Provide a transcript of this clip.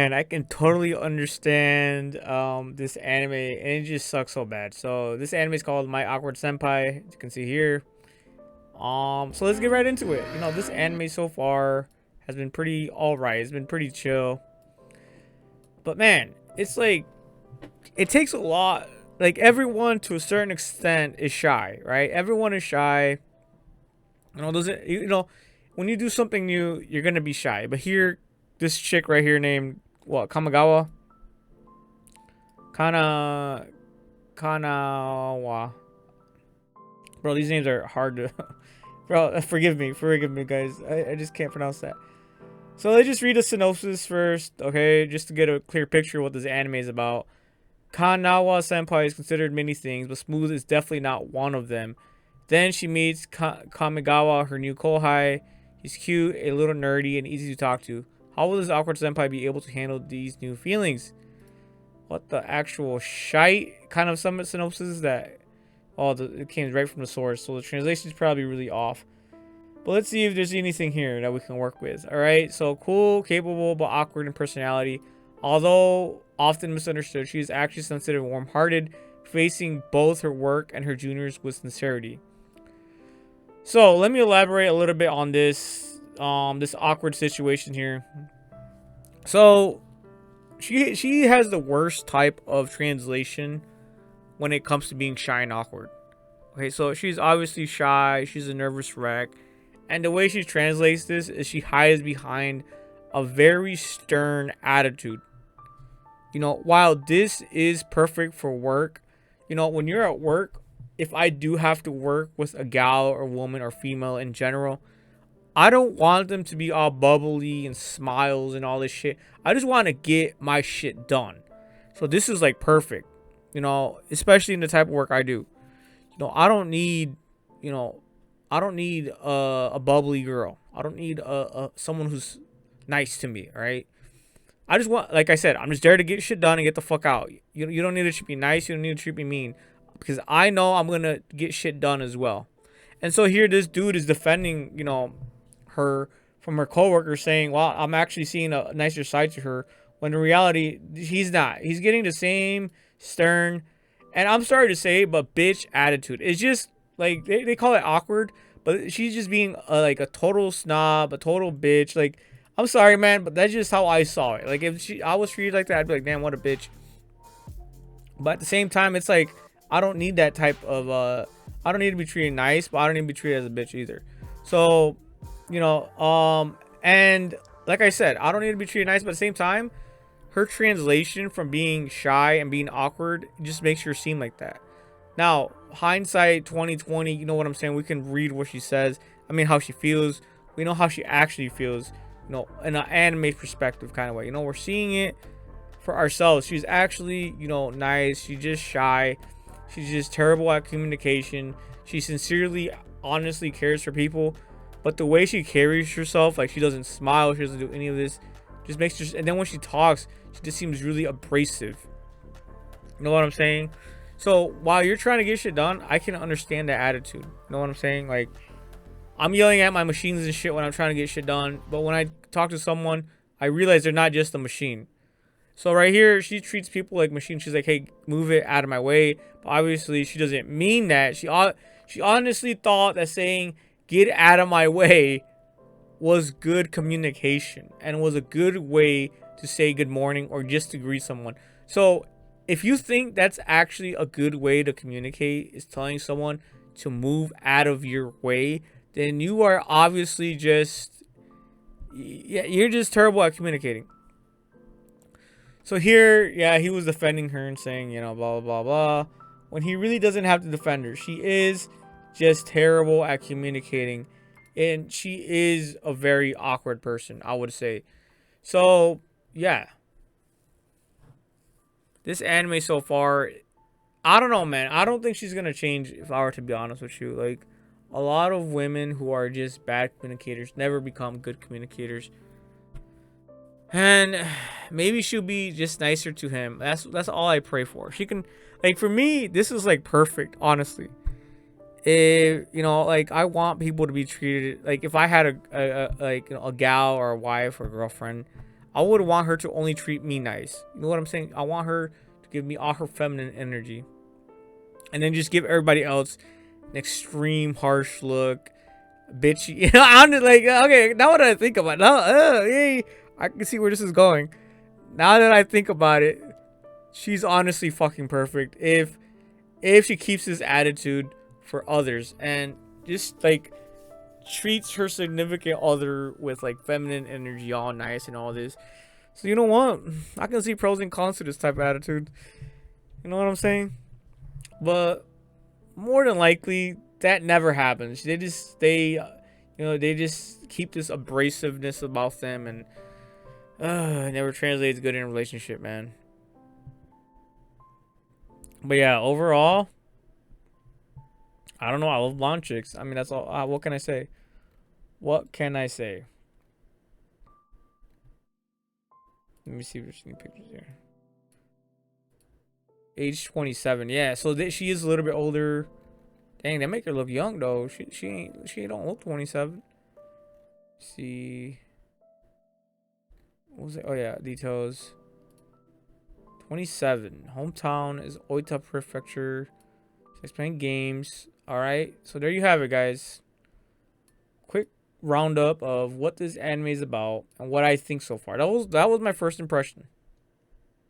man, I can totally understand this anime, and it just sucks so bad. So this anime is called My Awkward Senpai, as you can see here. So let's get right into it. This anime so far has been pretty alright. It's been pretty chill. But man, it's like it takes a lot. Like everyone to a certain extent is shy, right? Everyone is shy. Doesn't when you do something new, you're gonna be shy. But here, this chick right here named what, Kamagawa, Kana Kanawa. Bro, these names are hard to. Bro, forgive me, guys. I just can't pronounce that. So let's just read a synopsis first, okay, just to get a clear picture of what this anime is about. Kanawa Senpai is considered many things, but smooth is definitely not one of them. Then she meets Kamigawa, her new kohai. He's cute, a little nerdy, and easy to talk to. How will this awkward senpai be able to handle these new feelings? What the actual shite kind of summit synopsis that? Oh, it came right from the source, so the translation is probably really off. But let's see if there's anything here that we can work with. Alright, so cool, capable, but awkward in personality. Although often misunderstood, she is actually sensitive and warm-hearted, facing both her work and her juniors with sincerity. So let me elaborate a little bit on this this awkward situation here. So she has the worst type of translation when it comes to being shy and awkward. Okay, so she's obviously shy, she's a nervous wreck, and the way she translates this is she hides behind a very stern attitude. While this is perfect for work, when you're at work, if I do have to work with a gal or woman or female in general, I don't want them to be all bubbly and smiles and all this shit. I just want to get my shit done. So this is like perfect, especially in the type of work I do. I don't need, I don't need a bubbly girl. I don't need someone who's nice to me, all right? I just want, like I said, I'm just there to get shit done and get the fuck out. You don't need to treat me nice. You don't need to treat me mean. Because I know I'm going to get shit done as well. And so here this dude is defending, her from her coworker, saying, well, I'm actually seeing a nicer side to her. When in reality, he's not. He's getting the same stern, and I'm sorry to say, but bitch attitude. It's just, like, they call it awkward, but she's just being like a total snob, a total bitch. Like, I'm sorry, man, but that's just how I saw it. Like, if I was treated like that, I'd be like, damn, what a bitch. But at the same time, it's like, I don't need that type of, I don't need to be treated nice, but I don't need to be treated as a bitch either. So, and like I said, I don't need to be treated nice, but at the same time, her translation from being shy and being awkward just makes her seem like that. Now, hindsight 2020, you know what I'm saying? We can read what she says. I mean, how she feels. We know how she actually feels, in an anime perspective kind of way. We're seeing it for ourselves. She's actually, nice. She's just shy. She's just terrible at communication. She sincerely, honestly cares for people. But the way she carries herself, like she doesn't smile, she doesn't do any of this, just makes her, and then when she talks, she just seems really abrasive. You know what I'm saying? So while you're trying to get shit done, I can understand that attitude. You know what I'm saying? Like, I'm yelling at my machines and shit when I'm trying to get shit done. But when I talk to someone, I realize they're not just a machine. So right here, she treats people like machines. She's like, hey, move it out of my way. But obviously, she doesn't mean that. She honestly thought that saying, get out of my way, was good communication. And was a good way to say good morning or just to greet someone. So if you think that's actually a good way to communicate, is telling someone to move out of your way, then you are obviously just, yeah, you're just terrible at communicating. So here, yeah, he was defending her and saying, blah, blah, blah, blah, when he really doesn't have to defend her. She is just terrible at communicating, and she is a very awkward person, I would say. So, yeah. This anime so far, I don't know, man. I don't think she's going to change, if I were to be honest with you. Like, a lot of women who are just bad communicators never become good communicators. And maybe she'll be just nicer to him. That's all I pray for. She can, like, for me, this is like perfect, honestly. If like, I want people to be treated like, if I had a gal or a wife or a girlfriend, I would want her to only treat me nice. You know what I'm saying? I want her to give me all her feminine energy, and then just give everybody else an extreme harsh look, bitchy. You know, I'm just like, okay. Now what I think about it, now, hey, I can see where this is going. Now that I think about it, she's honestly fucking perfect. If she keeps this attitude for others and just like treats her significant other with like feminine energy, all nice and all this. So you know what? I can see pros and cons to this type of attitude. You know what I'm saying? But more than likely, that never happens. They just keep this abrasiveness about them, and it never translates good in a relationship, man. But yeah, overall, I don't know. I love blonde chicks. I mean, that's all. What can I say? What can I say? Let me see if there's any pictures here. Age 27. Yeah, so she is a little bit older. Dang, they make her look young though. She don't look 27. Let's see. What was it? Oh yeah, details. 27. Hometown is Oita Prefecture. She's playing games. Alright, so there you have it, guys. Quick roundup of what this anime is about and what I think so far. That was my first impression.